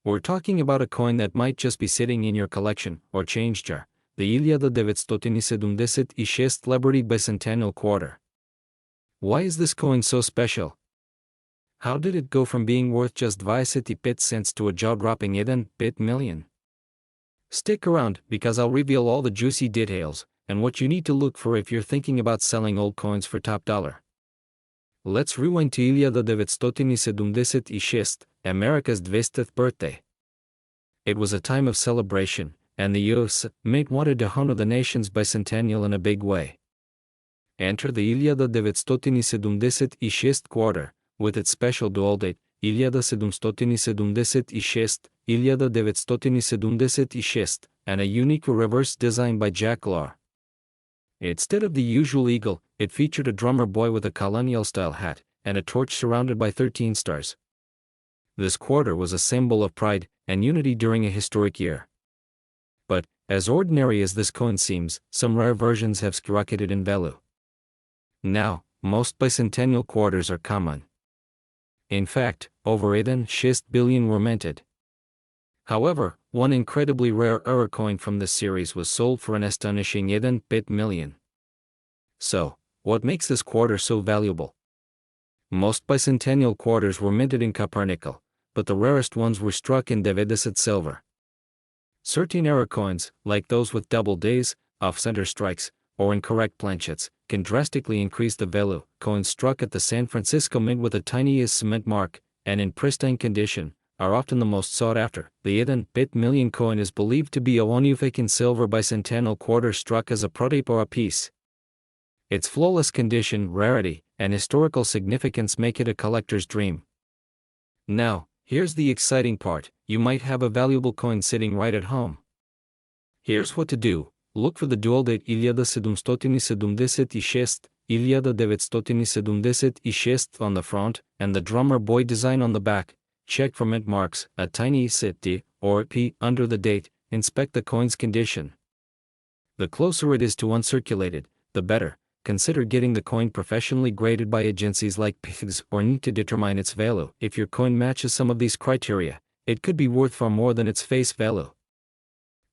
We're talking about a coin that might just be sitting in your collection or change jar, the 1976 Liberty Bicentennial Quarter. Why is this coin so special? How did it go from being worth just 25 cents to a jaw-dropping 1 million? Stick around, because I'll reveal all the juicy details, and what you need to look for if you're thinking about selling old coins for top dollar. Let's rewind to 1976, America's 200th birthday. It was a time of celebration, and the U.S. Mint wanted to honor the nation's bicentennial in a big way. Enter the 1976 quarter, with its special dual date, 1976, and a unique reverse design by Jack Law. Instead of the usual eagle, it featured a drummer boy with a colonial-style hat, and a torch surrounded by 13 stars. This quarter was a symbol of pride and unity during a historic year. But, as ordinary as this coin seems, some rare versions have skyrocketed in value. Now, most bicentennial quarters are common. In fact, over 6 billion were minted. However, one incredibly rare error coin from this series was sold for an astonishing 1 million. So, what makes this quarter so valuable? Most bicentennial quarters were minted in copper nickel, but the rarest ones were struck in Davidicet silver. Certain error coins, like those with double days, off-center strikes, or incorrect planchets, can drastically increase the value. Coins struck at the San Francisco Mint with a tiny cement mark, and in pristine condition, are often the most sought after. The 1 million coin is believed to be a one-ufake silver bicentennial quarter struck as a prototype or a piece. Its flawless condition, rarity, and historical significance make it a collector's dream. Now, here's the exciting part: you might have a valuable coin sitting right at home. Here's what to do. Look for the dual date 1976 on the front, and the drummer boy design on the back. Check for mint marks, a tiny D or P under the date. Inspect the coin's condition. The closer it is to uncirculated, the better. Consider getting the coin professionally graded by agencies like PIGS or NEET to determine its value. If your coin matches some of these criteria, it could be worth far more than its face value.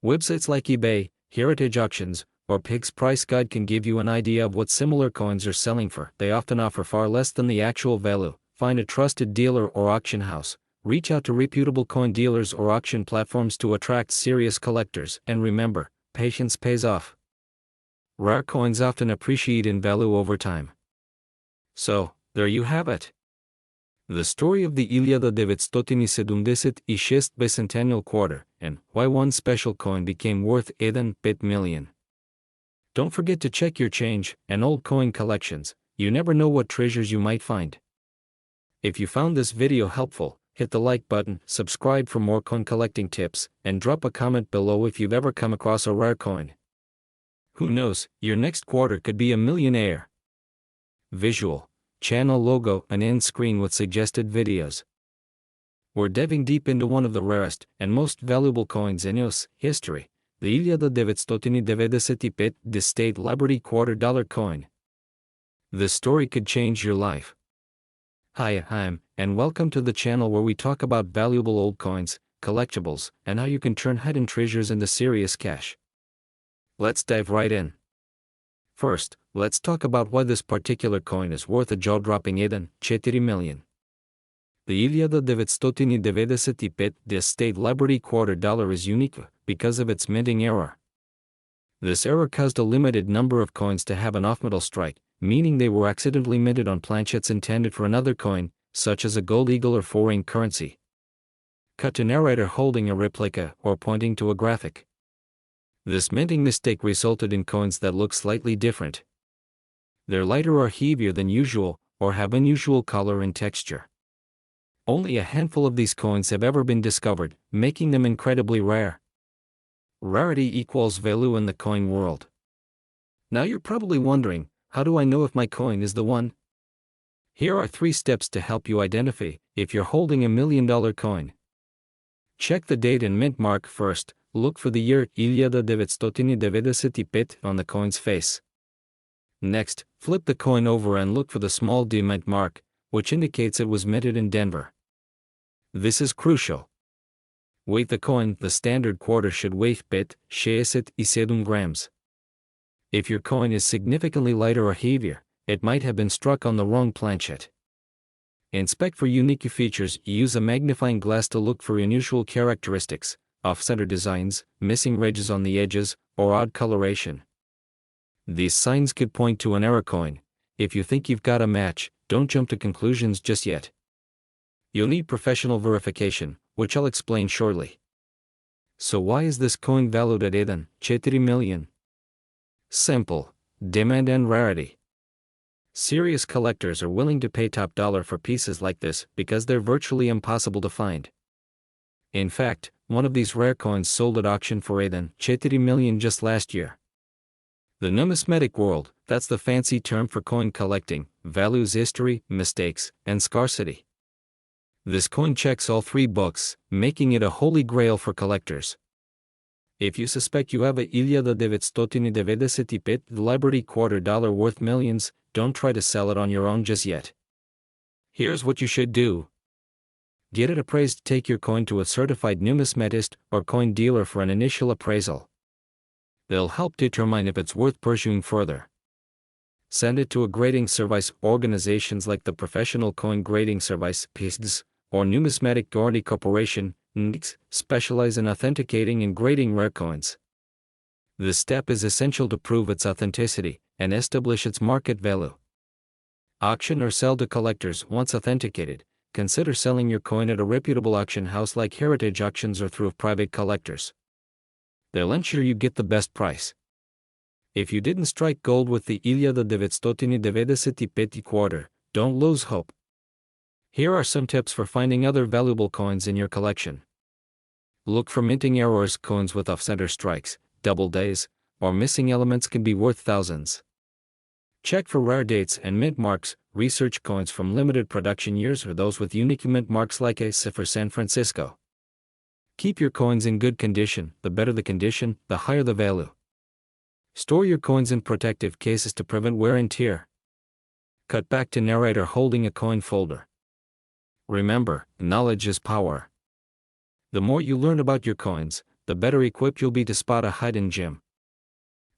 Websites like eBay, Heritage Auctions, or PIGS Price Guide can give you an idea of what similar coins are selling for. They often offer far less than the actual value. Find a trusted dealer or auction house. Reach out to reputable coin dealers or auction platforms to attract serious collectors. And remember, patience pays off. Rare coins often appreciate in value over time. So, there you have it. The story of the 1976 bicentennial quarter, and why one special coin became worth 1 million. Don't forget to check your change and old coin collections. You never know what treasures you might find. If you found this video helpful, hit the like button, subscribe for more coin collecting tips, and drop a comment below if you've ever come across a rare coin. Who knows, your next quarter could be a millionaire. Visual, channel logo, and end screen with suggested videos. We're diving deep into one of the rarest and most valuable coins in US history, the 1995 State Liberty $2 coin. This story could change your life. Hi, I'm, and welcome to the channel where we talk about valuable old coins, collectibles, and how you can turn hidden treasures into serious cash. Let's dive right in. First, let's talk about why this particular coin is worth a jaw-dropping 4 million. The 1995 State Liberty $2 is unique because of its minting error. This error caused a limited number of coins to have an off-metal strike, meaning they were accidentally minted on planchets intended for another coin, such as a gold eagle or foreign currency. Cut to narrator holding a replica or pointing to a graphic. This minting mistake resulted in coins that look slightly different. They're lighter or heavier than usual, or have unusual color and texture. Only a handful of these coins have ever been discovered, making them incredibly rare. Rarity equals value in the coin world. Now you're probably wondering, how do I know if my coin is the one? Here are 3 steps to help you identify if you're holding $1 million coin. Check the date and mint mark first. Look for the year 1995 on the coin's face. Next, flip the coin over and look for the small D mint mark, which indicates it was minted in Denver. This is crucial. Weight the coin. The standard quarter should weigh 67 grams. If your coin is significantly lighter or heavier, it might have been struck on the wrong planchet. Inspect for unique features. Use a magnifying glass to look for unusual characteristics, off-center designs, missing ridges on the edges, or odd coloration. These signs could point to an error coin. If you think you've got a match, don't jump to conclusions just yet. You'll need professional verification, which I'll explain shortly. So why is this coin valued at 4 million? Simple. Demand and rarity. Serious collectors are willing to pay top dollar for pieces like this because they're virtually impossible to find. In fact, one of these rare coins sold at auction for 4 million just last year. The numismatic world, that's the fancy term for coin collecting, values history, mistakes, and scarcity. This coin checks all three books, making it a holy grail for collectors. If you suspect you have a 1995 Liberty $250 worth millions, don't try to sell it on your own just yet. Here's what you should do. Get it appraised. Take your coin to a certified numismatist or coin dealer for an initial appraisal. They'll help determine if it's worth pursuing further. Send it to a grading service. Organizations like the Professional Coin Grading Service (PGS) or Numismatic Guarantee Corporation (NGS) specialize in authenticating and grading rare coins. This step is essential to prove its authenticity and establish its market value. Auction or sell to collectors. Once authenticated, consider selling your coin at a reputable auction house like Heritage Auctions or through private collectors. They'll ensure you get the best price. If you didn't strike gold with the 1995 quarter, don't lose hope. Here are some tips for finding other valuable coins in your collection. Look for minting errors. Coins with off-center strikes, double days, or missing elements can be worth thousands. Check for rare dates and mint marks. Research coins from limited production years or those with unique mint marks like a for San Francisco. Keep your coins in good condition. The better the condition, the higher the value. Store your coins in protective cases to prevent wear and tear. Cut back to narrator holding a coin folder. Remember, knowledge is power. The more you learn about your coins, the better equipped you'll be to spot a hidden gem.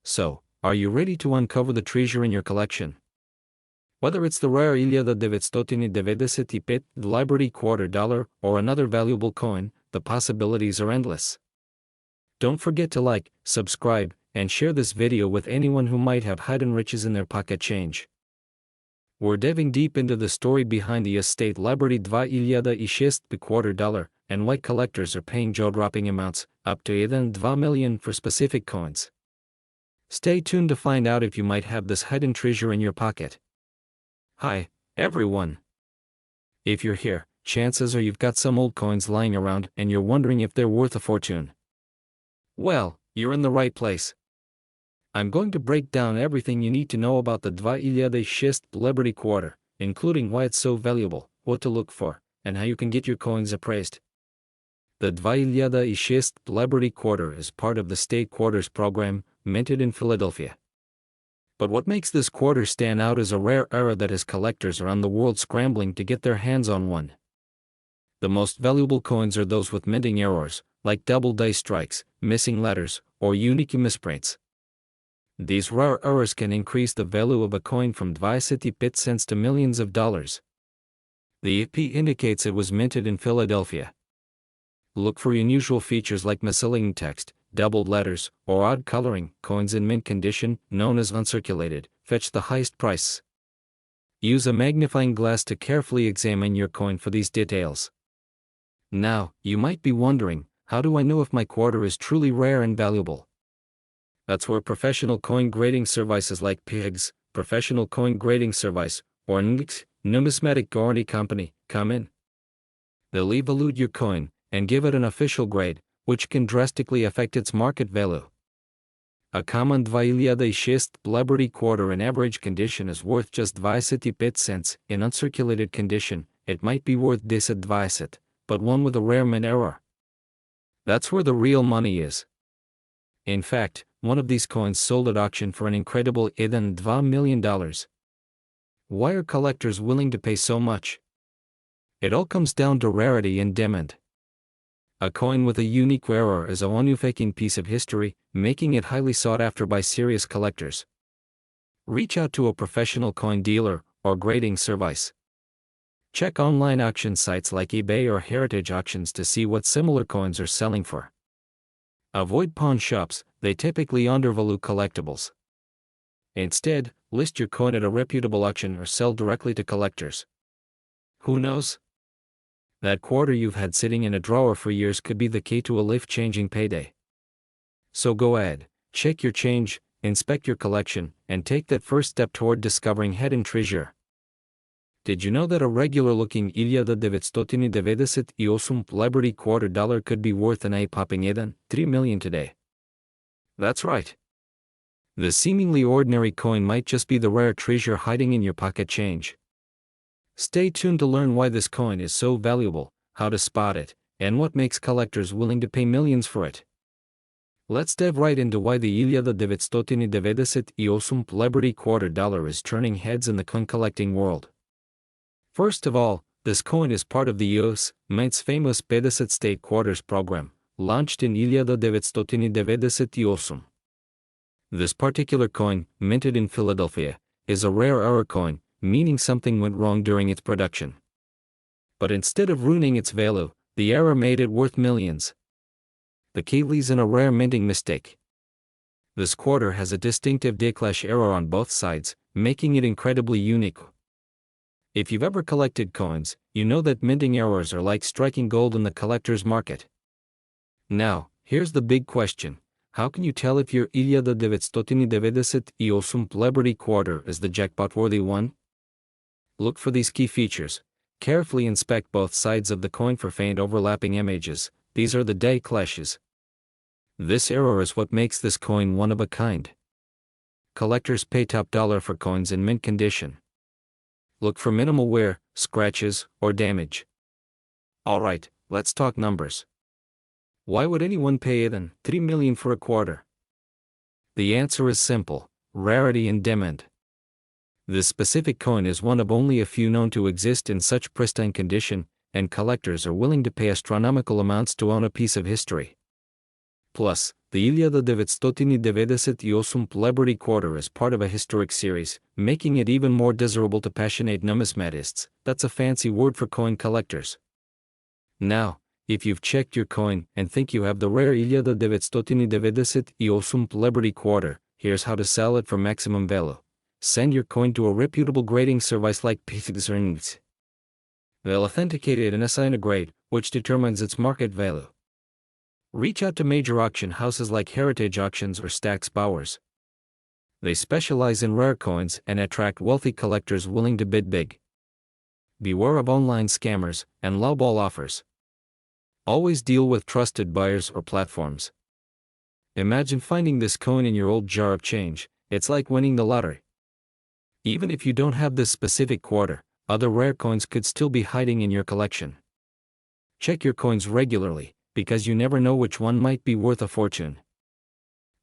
So, are you ready to uncover the treasure in your collection? Whether it's the rare 1995 Liberty $250 or another valuable coin, the possibilities are endless. Don't forget to like, subscribe, and share this video with anyone who might have hidden riches in their pocket change. We're diving deep into the story behind the estate Liberty $250 and why collectors are paying jaw-dropping amounts, up to 2 million for specific coins. Stay tuned to find out if you might have this hidden treasure in your pocket. Hi, everyone. If you're here, chances are you've got some old coins lying around and you're wondering if they're worth a fortune. Well, you're in the right place. I'm going to break down everything you need to know about the 250 Liberty quarter, including why it's so valuable, what to look for, and how you can get your coins appraised. The 250 Liberty quarter is part of the State Quarters program, minted in Philadelphia. But what makes this quarter stand out is a rare era that has collectors around the world scrambling to get their hands on one. The most valuable coins are those with minting errors, like double day strikes, missing letters, or unique misprints. These rare errors can increase the value of a coin from 25 cents to millions of dollars. The EP indicates it was minted in Philadelphia. Look for unusual features like miscellaneous text, doubled letters, or odd coloring. Coins in mint condition, known as uncirculated, fetch the highest price. Use a magnifying glass to carefully examine your coin for these details. Now, you might be wondering, how do I know if my quarter is truly rare and valuable? That's where professional coin grading services like PGS, Professional Coin Grading Service, or NGS, Numismatic Guarantee Company, come in. They'll evaluate your coin and give it an official grade, which can drastically affect its market value. A common 250 Liberty quarter in average condition is worth just 25 cents. In uncirculated condition, it might be worth 10 cents, but one with a rare mint error. That's where the real money is. In fact, one of these coins sold at auction for an incredible $2 million. Why are collectors willing to pay so much? It all comes down to rarity and demand. A coin with a unique error is a one-faking piece of history, making it highly sought after by serious collectors. Reach out to a professional coin dealer or grading service. Check online auction sites like eBay or Heritage Auctions to see what similar coins are selling for. Avoid pawn shops, they typically undervalue collectibles. Instead, list your coin at a reputable auction or sell directly to collectors. Who knows? That quarter you've had sitting in a drawer for years could be the key to a life-changing payday. So go ahead, check your change, inspect your collection, and take that first step toward discovering hidden treasure. Did you know that a regular-looking 1998 Liberty quarter dollar could be worth an eye-popping $3 million today? That's right. The seemingly ordinary coin might just be the rare treasure hiding in your pocket change. Stay tuned to learn why this coin is so valuable, how to spot it, and what makes collectors willing to pay millions for it. Let's dive right into why the 1998 Liberty quarter dollar is turning heads in the coin collecting world. First of all, this coin is part of the U.S. Mint's famous 50 State Quarters program, launched in 1998. This particular coin, minted in Philadelphia, is a rare error coin, meaning something went wrong during its production. But instead of ruining its value, the error made it worth millions. The key lies in a rare minting mistake. This quarter has a distinctive declash error on both sides, making it incredibly unique. If you've ever collected coins, you know that minting errors are like striking gold in the collector's market. Now, here's the big question. How can you tell if your 1998 Liberty quarter is the jackpot-worthy one? Look for these key features. Carefully inspect both sides of the coin for faint overlapping images. These are the declashes. This error is what makes this coin one of a kind. Collectors pay top dollar for coins in mint condition. Look for minimal wear, scratches, or damage. Alright, let's talk numbers. Why would anyone pay $3 million for a quarter? The answer is simple: rarity and demand. This specific coin is one of only a few known to exist in such pristine condition, and collectors are willing to pay astronomical amounts to own a piece of history. Plus, the 1998 Liberty quarter is part of a historic series, making it even more desirable to passionate numismatists. That's a fancy word for coin collectors. Now, if you've checked your coin and think you have the rare 1998 Liberty quarter, here's how to sell it for maximum value. Send your coin to a reputable grading service like PTX. They'll authenticate it and assign a grade, which determines its market value. Reach out to major auction houses like Heritage Auctions or Stack's Bowers. They specialize in rare coins and attract wealthy collectors willing to bid big. Beware of online scammers and lowball offers. Always deal with trusted buyers or platforms. Imagine finding this coin in your old jar of change. It's like winning the lottery. Even if you don't have this specific quarter, other rare coins could still be hiding in your collection. Check your coins regularly, because you never know which one might be worth a fortune.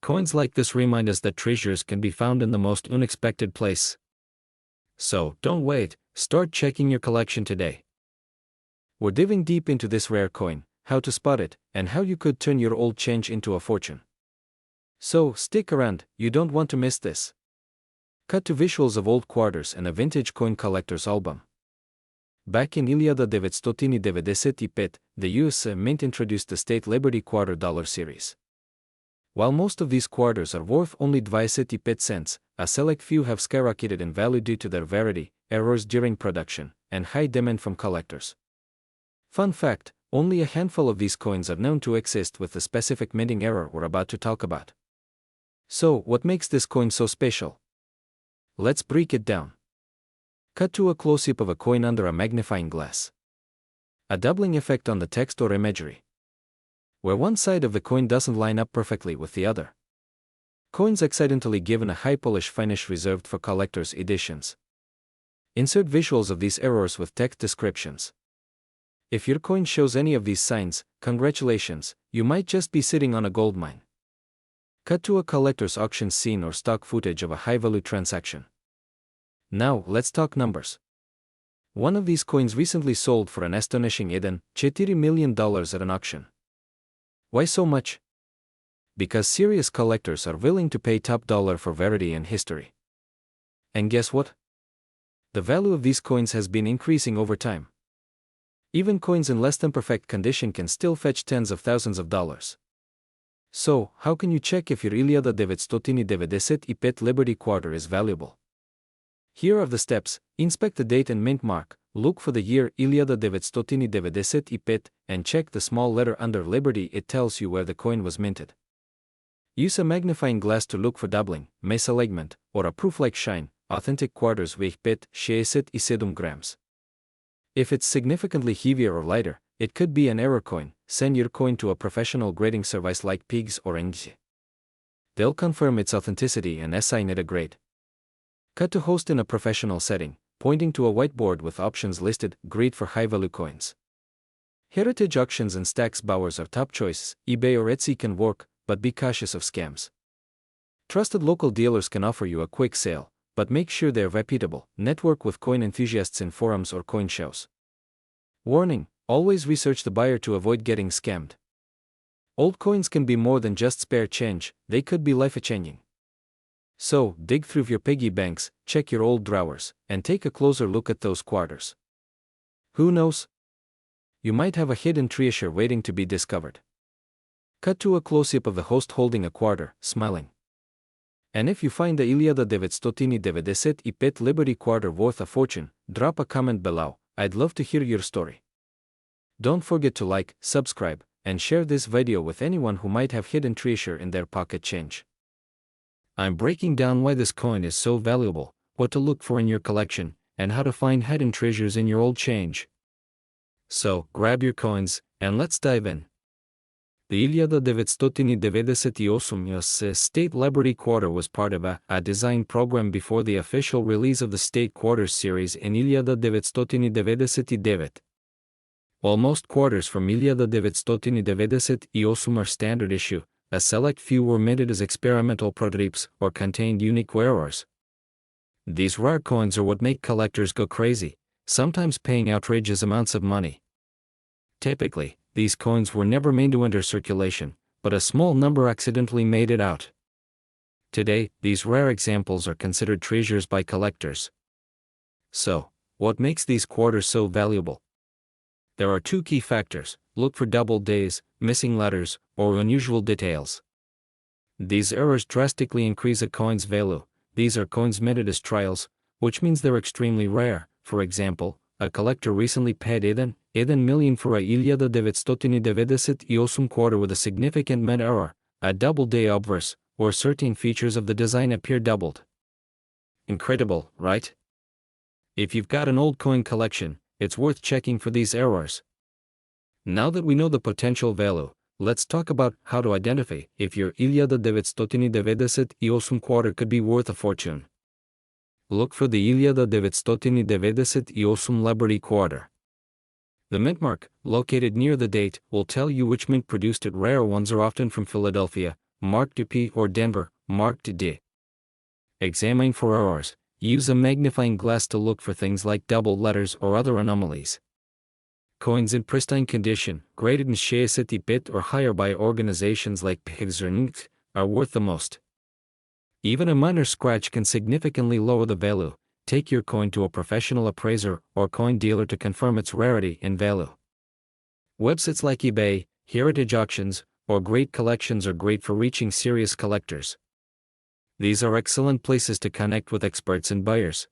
Coins like this remind us that treasures can be found in the most unexpected place. So, don't wait, start checking your collection today. We're diving deep into this rare coin, how to spot it, and how you could turn your old change into a fortune. So, stick around, you don't want to miss this. Cut to visuals of old quarters and a vintage coin collector's album. Back in 1998, the US Mint introduced the State Liberty Quarter Dollar series. While most of these quarters are worth only 25 cents, a select few have skyrocketed in value due to their rarity, errors during production, and high demand from collectors. Fun fact, only a handful of these coins are known to exist with the specific minting error we're about to talk about. So, what makes this coin so special? Let's break it down. Cut to a close-up of a coin under a magnifying glass. A doubling effect on the text or imagery, where one side of the coin doesn't line up perfectly with the other. Coins accidentally given a high polish finish reserved for collector's editions. Insert visuals of these errors with text descriptions. If your coin shows any of these signs, congratulations, you might just be sitting on a goldmine. Cut to a collector's auction scene or stock footage of a high-value transaction. Now, let's talk numbers. One of these coins recently sold for an astonishing $4 million at an auction. Why so much? Because serious collectors are willing to pay top dollar for rarity and history. And guess what? The value of these coins has been increasing over time. Even coins in less than perfect condition can still fetch tens of thousands of dollars. So, how can you check if your 1995 Liberty Quarter is valuable? Here are the steps. Inspect the date and mint mark, look for the year 1995 and check the small letter under Liberty. It tells you where the coin was minted. Use a magnifying glass to look for doubling, misalignment, or a proof like shine. Authentic quarters weigh 67 grams. If it's significantly heavier or lighter, it could be an error coin. Send your coin to a professional grading service like Pigs or NG. They'll confirm its authenticity and assign it a grade. Cut to host in a professional setting, pointing to a whiteboard with options listed. Great for high-value coins. Heritage auctions and Stax Bowers are top choices. eBay or Etsy can work, but be cautious of scams. Trusted local dealers can offer you a quick sale, but make sure they're reputable. Network with coin enthusiasts in forums or coin shows. Warning: always research the buyer to avoid getting scammed. Old coins can be more than just spare change, they could be life-changing. So, dig through your piggy banks, check your old drawers, and take a closer look at those quarters. Who knows? You might have a hidden treasure waiting to be discovered. Cut to a close-up of the host holding a quarter, smiling. And if you find the 1995 Liberty Quarter worth a fortune, drop a comment below. I'd love to hear your story. Don't forget to like, subscribe, and share this video with anyone who might have hidden treasure in their pocket change. I'm breaking down why this coin is so valuable, what to look for in your collection, and how to find hidden treasures in your old change. So, grab your coins, and let's dive in. The 1998 State Liberty Quarter was part of a design program before the official release of the State Quarters series in 1999. While most quarters from 1998 are standard issue, a select few were minted as experimental prototypes or contained unique errors. These rare coins are what make collectors go crazy, sometimes paying outrageous amounts of money. Typically, these coins were never made to enter circulation, but a small number accidentally made it out. Today, these rare examples are considered treasures by collectors. So, what makes these quarters so valuable? There are two key factors: look for double days, missing letters, or unusual details. These errors drastically increase a coin's value. These are coins minted as trials, which means they're extremely rare. For example, a collector recently paid $1 million for a 1998 quarter with a significant mint error, a double day obverse, or certain features of the design appear doubled. Incredible, right? If you've got an old coin collection, it's worth checking for these errors. Now that we know the potential value, let's talk about how to identify if your 1998 quarter could be worth a fortune. Look for the 1998 Liberty Quarter. The mint mark, located near the date, will tell you which mint produced it. Rare ones are often from Philadelphia, marked P, or Denver, marked D. Examine for errors. Use a magnifying glass to look for things like double letters or other anomalies. Coins in pristine condition, graded in 65 or higher by organizations like Pigs or NG, are worth the most. Even a minor scratch can significantly lower the value. Take your coin to a professional appraiser or coin dealer to confirm its rarity and value. Websites like eBay, Heritage Auctions, or Great Collections are great for reaching serious collectors. These are excellent places to connect with experts and buyers.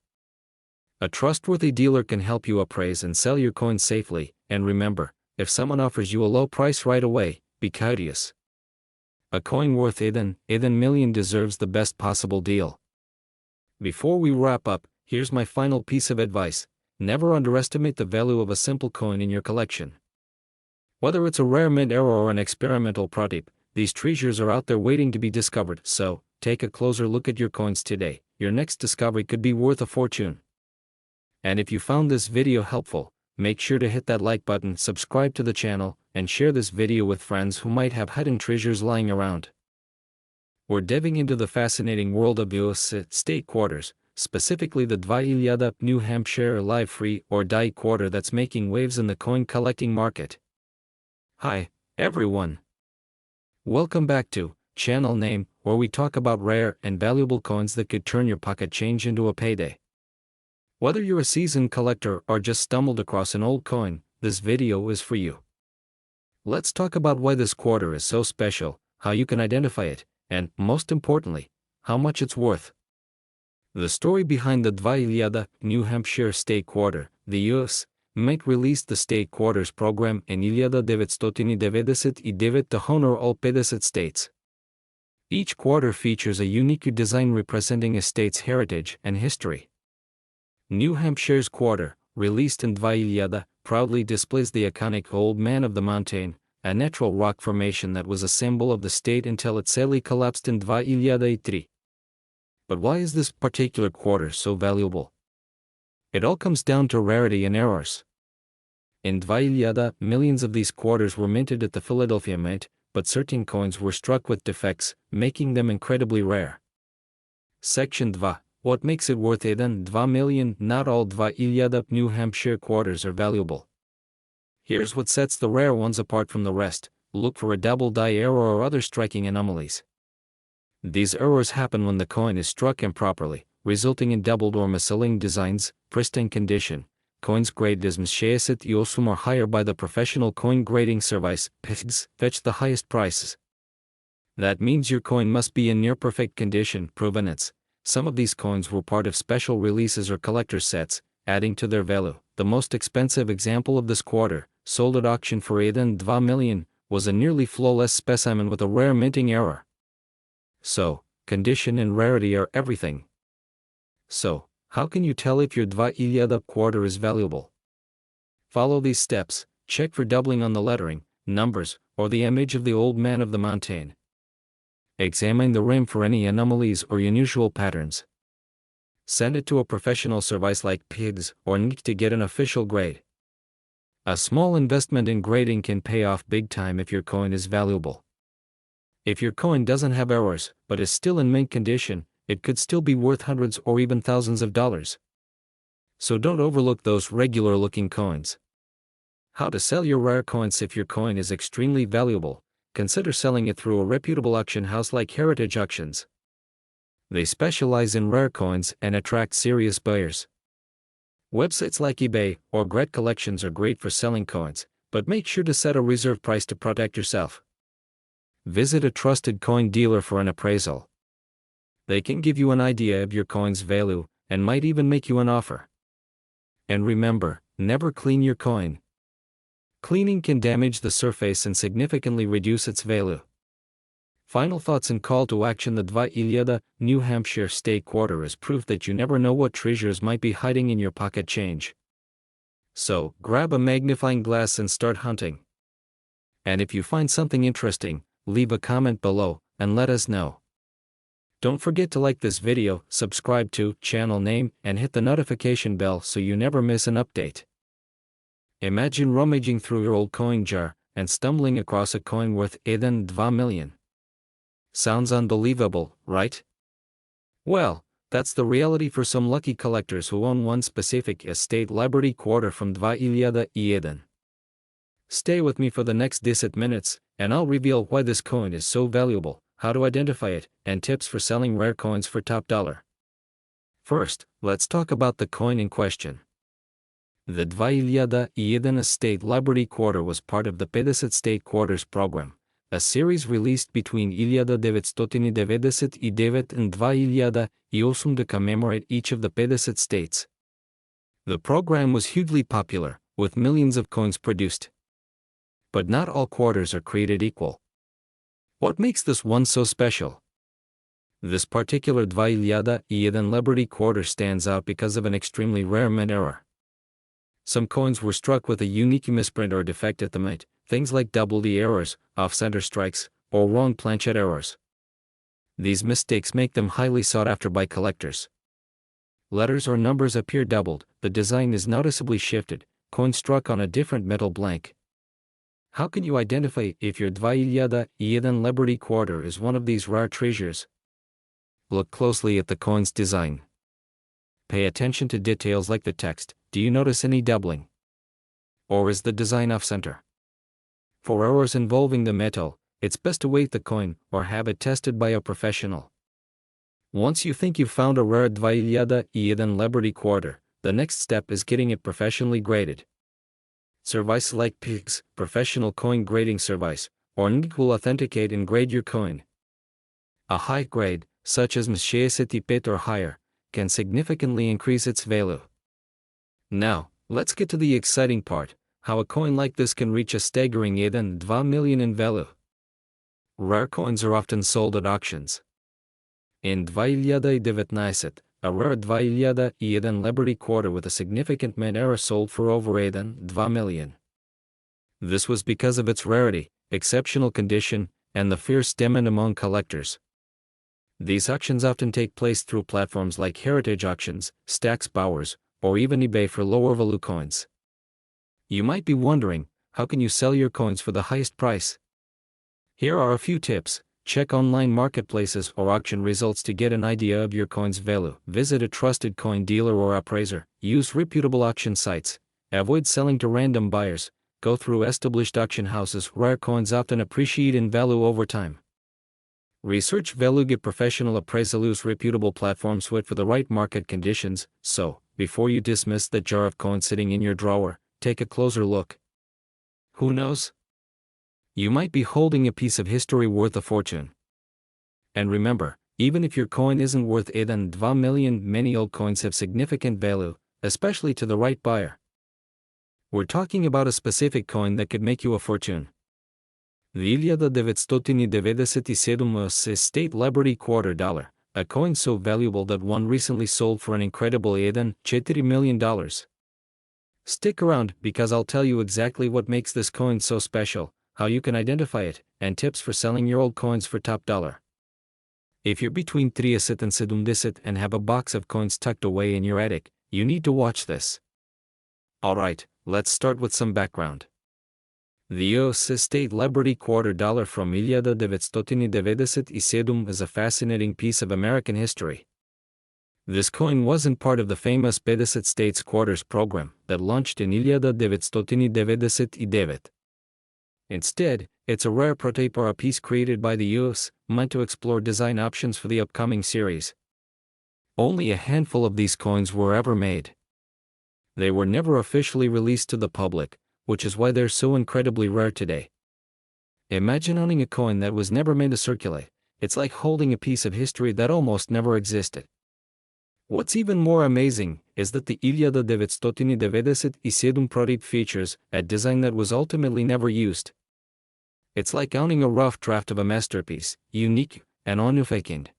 A trustworthy dealer can help you appraise and sell your coins safely, and remember, if someone offers you a low price right away, be courteous. A coin worth $1 million deserves the best possible deal. Before we wrap up, here's my final piece of advice: never underestimate the value of a simple coin in your collection. Whether it's a rare mint error or an experimental prototype, these treasures are out there waiting to be discovered. So, take a closer look at your coins today. Your next discovery could be worth a fortune. And if you found this video helpful, make sure to hit that like button, subscribe to the channel, and share this video with friends who might have hidden treasures lying around. We're diving into the fascinating world of US state quarters, specifically the 2000 New Hampshire Live Free or Die quarter that's making waves in the coin collecting market. Hi, everyone. Welcome back to Channel Name, where we talk about rare and valuable coins that could turn your pocket change into a payday. Whether you're a seasoned collector or just stumbled across an old coin, this video is for you. Let's talk about why this quarter is so special, how you can identify it, and, most importantly, how much it's worth. The story behind the 2 Iliada, New Hampshire State Quarter, the U.S. Mint released the State Quarters program in Iliada 999 to honor all 50 states. Each quarter features a unique design representing a state's heritage and history. New Hampshire's quarter, released in 2 Iliada, proudly displays the iconic Old Man of the Mountain, a natural rock formation that was a symbol of the state until it sadly collapsed in 2 Iliada 3. But why is this particular quarter so valuable? It all comes down to rarity and errors. In 2 Iliada, millions of these quarters were minted at the Philadelphia Mint, but certain coins were struck with defects, making them incredibly rare. Section 2. What makes it worth even 2 million? Not all 2 Iliada New Hampshire quarters are valuable. Here's what sets the rare ones apart from the rest. Look for a double die error or other striking anomalies. These errors happen when the coin is struck improperly, resulting in doubled or misaligned designs. Pristine condition. Coins graded as Mshayasit Yosum or higher by the professional coin grading service, PIGS, fetch the highest prices. That means your coin must be in near perfect condition. Provenance. Some of these coins were part of special releases or collector sets, adding to their value. The most expensive example of this quarter, sold at auction for 2 million, was a nearly flawless specimen with a rare minting error. So, condition and rarity are everything. So, how can you tell if your 2 Iliada quarter is valuable? Follow these steps. Check for doubling on the lettering, numbers, or the image of the Old Man of the Mountain. Examine the rim for any anomalies or unusual patterns. Send it to a professional service like PIGS or NIC to get an official grade. A small investment in grading can pay off big time if your coin is valuable. If your coin doesn't have errors, but is still in mint condition, it could still be worth hundreds or even thousands of dollars. So don't overlook those regular-looking coins. How to sell your rare coins? If your coin is extremely valuable, consider selling it through a reputable auction house like Heritage Auctions. They specialize in rare coins and attract serious buyers. Websites like eBay or Gret Collections are great for selling coins, but make sure to set a reserve price to protect yourself. Visit a trusted coin dealer for an appraisal. They can give you an idea of your coin's value, and might even make you an offer. And remember, never clean your coin. Cleaning can damage the surface and significantly reduce its value. Final thoughts and call to action. The 2 Iliada, New Hampshire State Quarter is proof that you never know what treasures might be hiding in your pocket change. So, grab a magnifying glass and start hunting. And if you find something interesting, leave a comment below, and let us know. Don't forget to like this video, subscribe to Channel Name, and hit the notification bell so you never miss an update. Imagine rummaging through your old coin jar, and stumbling across a coin worth 2 million. Sounds unbelievable, right? Well, that's the reality for some lucky collectors who own one specific estate Liberty quarter from 2 Iliada Eden. Stay with me for the next 10 minutes, and I'll reveal why this coin is so valuable, how to identify it, and tips for selling rare coins for top dollar. First, let's talk about the coin in question. The 2 Iliada Eden Estate Liberty Quarter was part of the 50 State Quarters program, a series released between Iliada 999 and 2 Iliada Iosum to commemorate each of the 50 states. The program was hugely popular, with millions of coins produced. But not all quarters are created equal. What makes this one so special? This particular 2 Iliada Eden Liberty quarter stands out because of an extremely rare mint error. Some coins were struck with a unique misprint or defect at the mint, things like double D errors, off-center strikes, or wrong planchet errors. These mistakes make them highly sought after by collectors. Letters or numbers appear doubled, the design is noticeably shifted, coin struck on a different metal blank. How can you identify if your 2 Iliada Eden Liberty quarter is one of these rare treasures? Look closely at the coin's design. Pay attention to details like the text. Do you notice any doubling? Or is the design off-center? For errors involving the metal, it's best to weight the coin or have it tested by a professional. Once you think you've found a rare 2,1 Liberty quarter, the next step is getting it professionally graded. Service like PIGS, Professional Coin Grading Service, or NGC will authenticate and grade your coin. A high grade, such as MS65 or higher, can significantly increase its value. Now, let's get to the exciting part, how a coin like this can reach a staggering 1.2 million in value. Rare coins are often sold at auctions. In 2019, a rare 2,1 Liberty quarter with a significant mint era sold for over 1.2 million. This was because of its rarity, exceptional condition, and the fierce demand among collectors. These auctions often take place through platforms like Heritage Auctions, Stax Bowers, or even eBay for lower value coins. You might be wondering, how can you sell your coins for the highest price? Here are a few tips. Check online marketplaces or auction results to get an idea of your coin's value. Visit a trusted coin dealer or appraiser. Use reputable auction sites. Avoid selling to random buyers. Go through established auction houses. Rare coins often appreciate in value over time. Research value. Get professional appraisal. Use reputable platforms. Wait for the right market conditions. So, before you dismiss that jar of coins sitting in your drawer, take a closer look. Who knows? You might be holding a piece of history worth a fortune. And remember, even if your coin isn't worth 1.2 million, many old coins have significant value, especially to the right buyer. We're talking about a specific coin that could make you a fortune. The 1997 State Liberty quarter dollar, a coin so valuable that one recently sold for an incredible $4 million. Stick around, because I'll tell you exactly what makes this coin so special, how you can identify it, and tips for selling your old coins for top dollar. If you're between 30 and 70 and have a box of coins tucked away in your attic, you need to watch this. Alright, let's start with some background. The US State Liberty quarter dollar from 1997 is a fascinating piece of American history. This coin wasn't part of the famous 50 States Quarters program that launched in 1999. Instead, it's a rare prototype or a piece created by the US, meant to explore design options for the upcoming series. Only a handful of these coins were ever made. They were never officially released to the public, which is why they're so incredibly rare today. Imagine owning a coin that was never meant to circulate. It's like holding a piece of history that almost never existed. What's even more amazing is that the 1997 prototype features a design that was ultimately never used. It's like owning a rough draft of a masterpiece, unique and unfakened.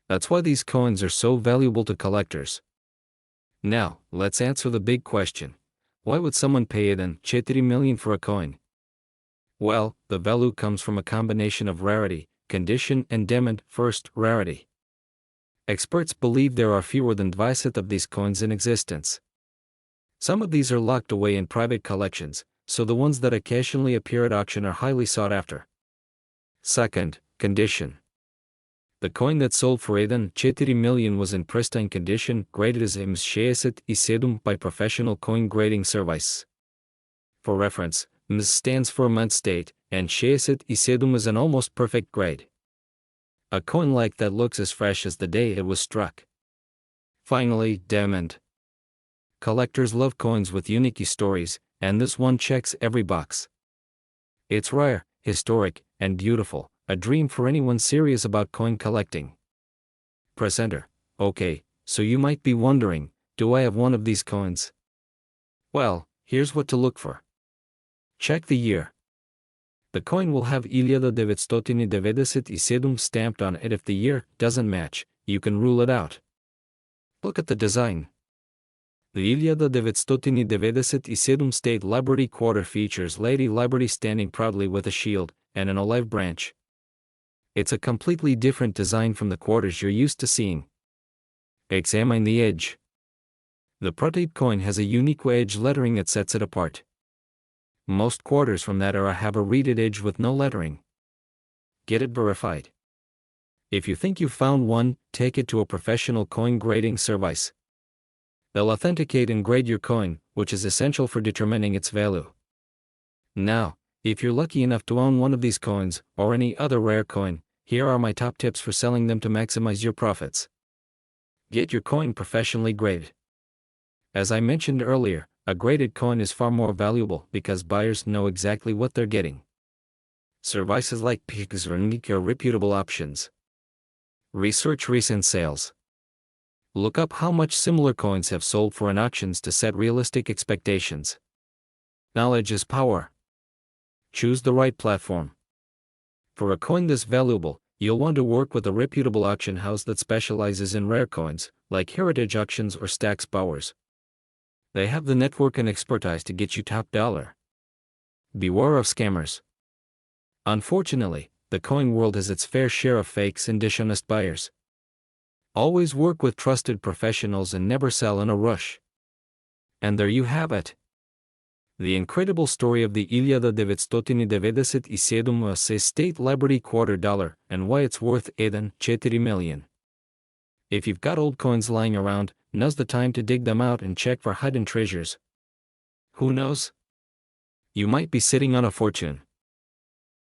That's why these coins are so valuable to collectors. Now, let's answer the big question. Why would someone pay $4 million for a coin? Well, the value comes from a combination of rarity, condition, and demand. First, rarity. Experts believe there are fewer than 20 of these coins in existence. Some of these are locked away in private collections, so the ones that occasionally appear at auction are highly sought after. Second, condition. The coin that sold for $4 million was in pristine condition, graded as MS65 by Professional Coin Grading Service. For reference, MS stands for mint state, and 65 is an almost perfect grade. A coin like that looks as fresh as the day it was struck. Finally, demand. Collectors love coins with unique stories, and this one checks every box. It's rare, historic, and beautiful, a dream for anyone serious about coin collecting. Press enter. Okay, so you might be wondering, do I have one of these coins? Well, here's what to look for. Check the year. The coin will have 1997 stamped on it. If the year doesn't match, you can rule it out. Look at the design. The 1997 State Liberty quarter features Lady Liberty standing proudly with a shield and an olive branch. It's a completely different design from the quarters you're used to seeing. Examine the edge. The prototype coin has a unique edge lettering that sets it apart. Most quarters from that era have a reeded edge with no lettering. Get it verified. If you think you've found one, take it to a professional coin grading service. They'll authenticate and grade your coin, which is essential for determining its value. Now, If you're lucky enough to own one of these coins, or any other rare coin, here are my top tips for selling them to maximize your profits. Get your coin professionally graded. As I mentioned earlier, a graded coin is far more valuable because buyers know exactly what they're getting. Services like PixRNG are reputable options. Research recent sales. Look up how much similar coins have sold for in auctions to set realistic expectations. Knowledge is power. Choose the right platform. For a coin this valuable, you'll want to work with a reputable auction house that specializes in rare coins, like Heritage Auctions or Stax Bowers. They have the network and expertise to get you top dollar. Beware of scammers. Unfortunately, the coin world has its fair share of fakes and dishonest buyers. Always work with trusted professionals and never sell in a rush. And there you have it. The incredible story of the 1997 USA State Liberty $250 and why it's worth $4 million. If you've got old coins lying around, now's the time to dig them out and check for hidden treasures. Who knows? You might be sitting on a fortune.